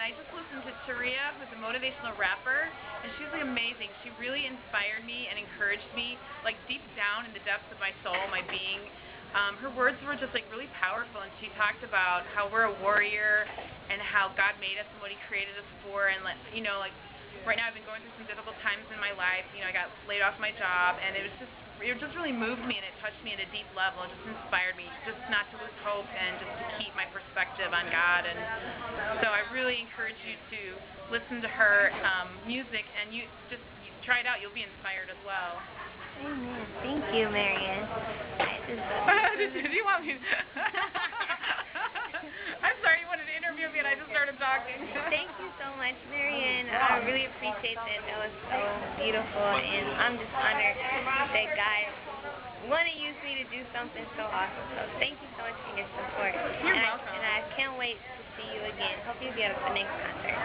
and I just listened to Taria, who's a motivational rapper, and she's like amazing. She really inspired me and encouraged me, like deep down in the depths of my soul, my being. Her words were just like really powerful, and she talked about how we're a warrior and how God made us and what He created us for, and like right now I've been going through some difficult times in my life. I got laid off my job, and it just really moved me, and it touched me at a deep level. It just inspired me just not to lose hope and just to keep my perspective on God. And so I really encourage you to listen to her music, and you try it out. You'll be inspired as well. Amen. Thank you, Marianne. Did you want me? I'm sorry, you wanted to interview me, and I just started talking. Thank you so much, Marianne. I really appreciate that. That was so beautiful, and I'm just honored that God wanted to use me to do something so awesome. So thank you so much for your support. You're welcome. And I can't wait to see you again. Hope you get up the next concert.